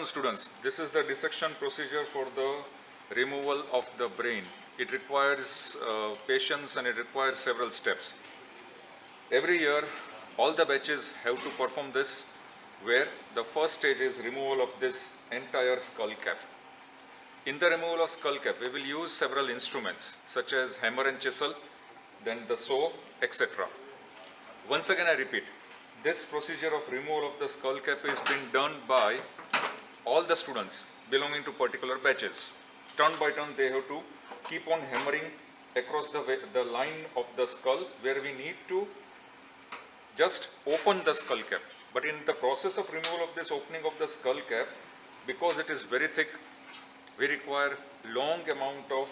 afternoon, students. This is the dissection procedure for the removal of the brain. It requires patience and it requires several steps. Every year, all the batches have to perform this, where the first stage is removal of this entire skull cap. In the removal of skull cap, we will use several instruments such as hammer and chisel, then the saw, etc. Once again, I repeat, this procedure of removal of the skull cap is being done by all the students belonging to particular batches. Turn by turn, they have to keep on hammering across the line of the skull, where we need to just open the skull cap. But in the process of removal of this opening of the skull cap, because it is very thick, we require long amount of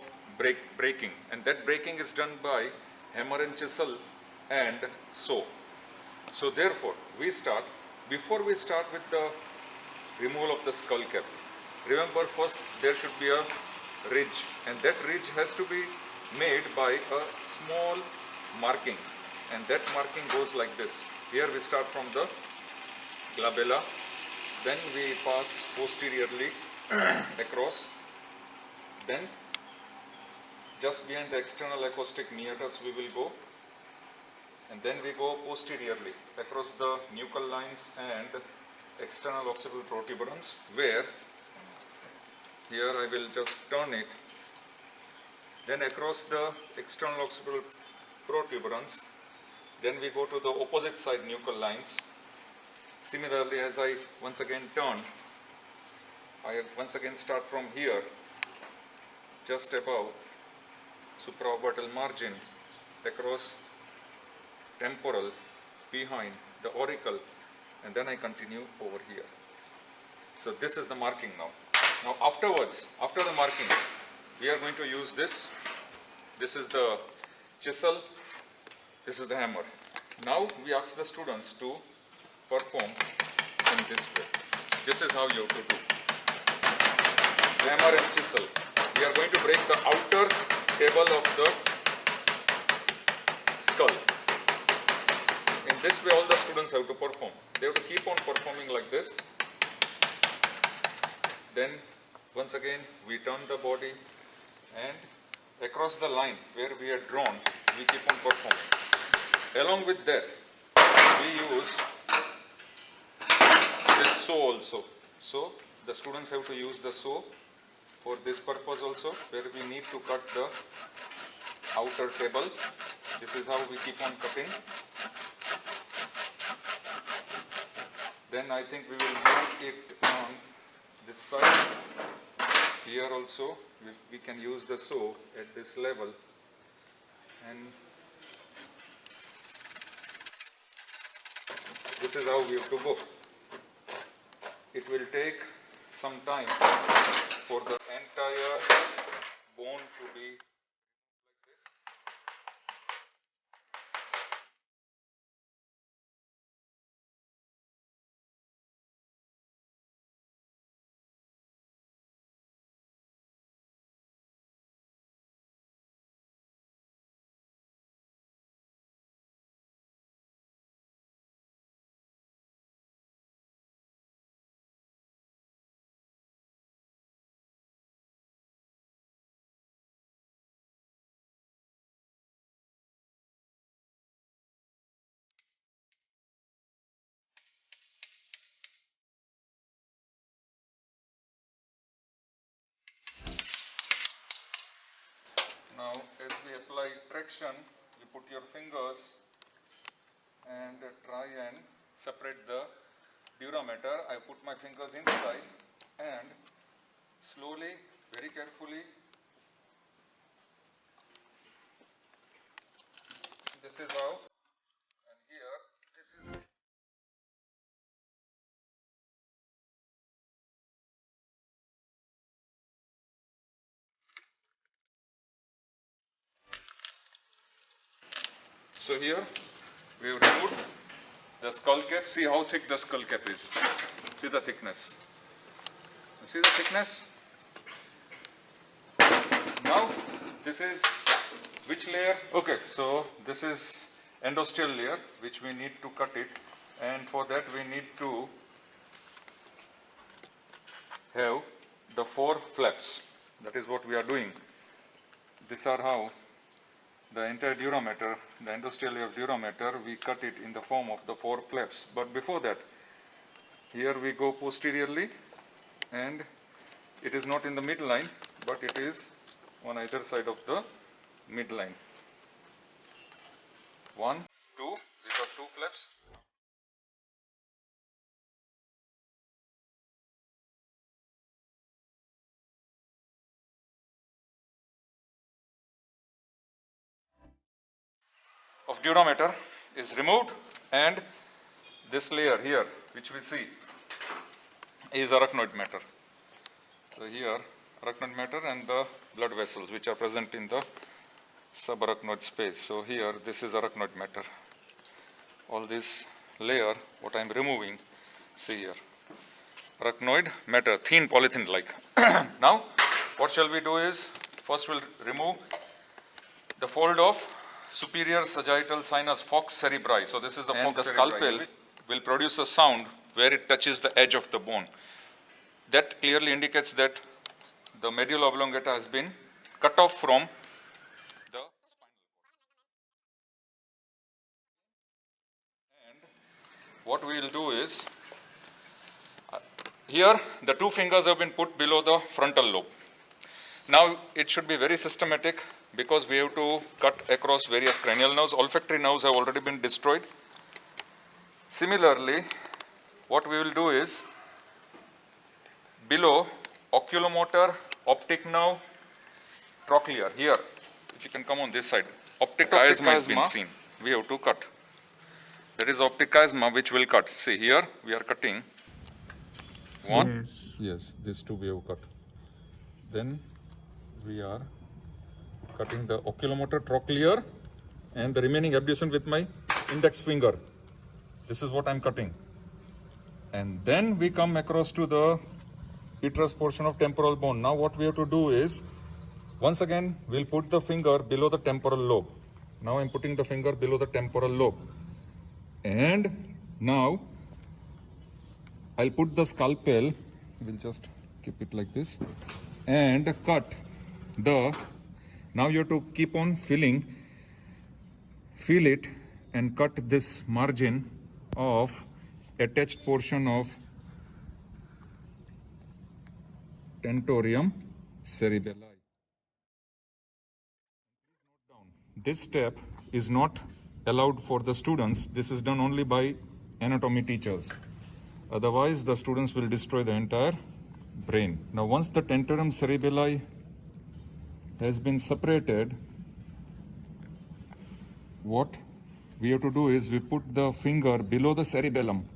breaking, and that breaking is done by hammer and chisel and saw. So therefore, before we start with the removal of the skull cap, remember first there should be a ridge, and that ridge has to be made by a small marking, and that marking goes like this. Here we start from the glabella, then we pass posteriorly across, then just behind the external acoustic meatus we will go, and then we go posteriorly across the nuchal lines and external occipital protuberance, where here I will just turn it, then across the external occipital protuberance, then we go to the opposite side nuchal lines. Similarly, as I once again turn, I once again start from here, just above supraorbital margin, across temporal, behind the auricle, and then I continue over here. So this is the marking now. Now afterwards, after the marking, we are going to use this. This is the chisel, this is the hammer. Now we ask the students to perform in this way. This is how you have to do. Hammer and chisel. We are going to break the outer table of the skull. In this way, all the students have to perform. They have to keep on performing like this. Then, once again, we turn the body, and across the line where we are drawn, we keep on performing. Along with that, we use this saw also. So, the students have to use the saw for this purpose also, where we need to cut the outer table. This is how we keep on cutting. Then I think we will move it on this side. Here also we can use the saw at this level, and this is how we have to go. It will take some time for the entire bone to be like this. Now, as we apply traction, you put your fingers and try and separate the durameter. I put my fingers inside and slowly, very carefully, this is how, and here, this is. So here we have removed the skull cap. See how thick the skull cap is. See the thickness. You see the thickness? Now this is which layer? Okay, so this is endosteal layer, which we need to cut it, and for that we need to have the 4 flaps. That is what we are doing. These are how the entire durometer, the industrial wave durometer, we cut it in the form of the 4 flaps. But before that, here we go posteriorly, and it is not in the midline, but it is on either side of the midline. 1, 2, these are 2 flaps. Of durometer is removed, and this layer here, which we see, is arachnoid matter. So here, arachnoid matter and the blood vessels which are present in the subarachnoid space. So here, this is arachnoid matter. All this layer, what I am removing, see here, arachnoid matter, thin polythene-like. Now, what shall we do is, first we'll remove the fold of superior sagittal sinus fox cerebri. So this is the fox cerebri. Scalpel will produce a sound where it touches the edge of the bone. That clearly indicates that the medulla oblongata has been cut off from the spinal cord. And what we will do is, here the 2 fingers have been put below the frontal lobe. Now it should be very systematic, because we have to cut across various cranial nerves. Olfactory nerves have already been destroyed. Similarly, what we will do is, below oculomotor, optic nerve, trochlear, here, if you can come on this side, optic chiasma has been seen. We have to cut. There is optic chiasma which will cut. See here, we are cutting 1. Yes, these 2 we have cut. Then we are cutting the oculomotor, trochlear, and the remaining abduction with my index finger. This is what I am cutting. And then we come across to the petrous portion of temporal bone. Now what we have to do is, once again, we'll put the finger below the temporal lobe. Now I'm putting the finger below the temporal lobe. And now I'll put the scalpel, we'll just keep it like this, and cut the, now you have to keep on feel it, and cut this margin of attached portion of tentorium cerebelli. This step is not allowed for the students. This is done only by anatomy teachers. Otherwise, the students will destroy the entire brain. Now, once the tentorium cerebelli has been separated, what we have to do is we put the finger below the cerebellum.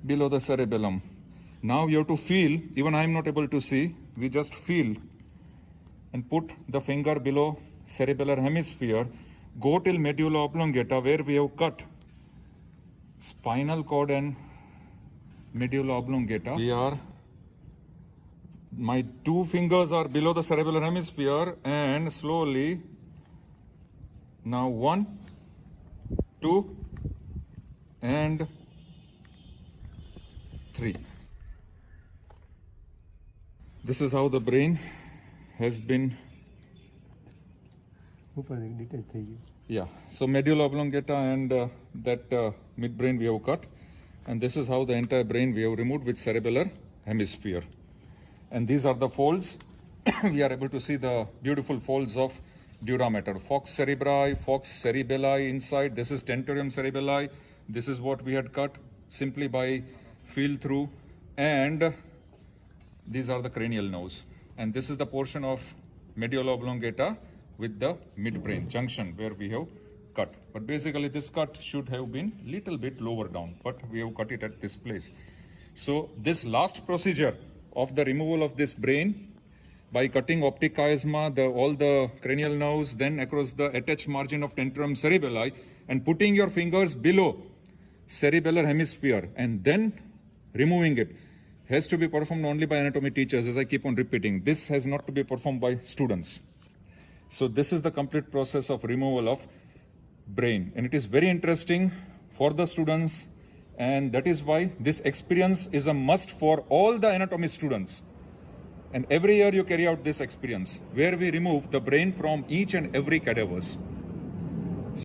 Below the cerebellum. Now you have to feel, even I am not able to see, we just feel and put the finger below cerebellar hemisphere, go till medulla oblongata where we have cut spinal cord and medulla oblongata. My 2 fingers are below the cerebellar hemisphere, and slowly, now 1, 2, and 3. This is how the brain has been. Yeah, so medulla oblongata and that midbrain we have cut, and this is how the entire brain we have removed with cerebellar hemisphere. And these are the folds. We are able to see the beautiful folds of durometer. Fox cerebri, fox cerebelli inside. This is tentorium cerebelli. This is what we had cut simply by feel through. And these are the cranial nerves. And this is the portion of medulla oblongata with the midbrain junction where we have cut. But basically this cut should have been little bit lower down, but we have cut it at this place. So this last procedure of the removal of this brain by cutting optic chiasma, all the cranial nerves, then across the attached margin of tentorium cerebelli, and putting your fingers below cerebellar hemisphere and then removing it, has to be performed only by anatomy teachers, as I keep on repeating. This has not to be performed by students. So this is the complete process of removal of brain, and it is very interesting for the students, and that is why this experience is a must for all the anatomy students. And every year you carry out this experience where we remove the brain from each and every cadavers.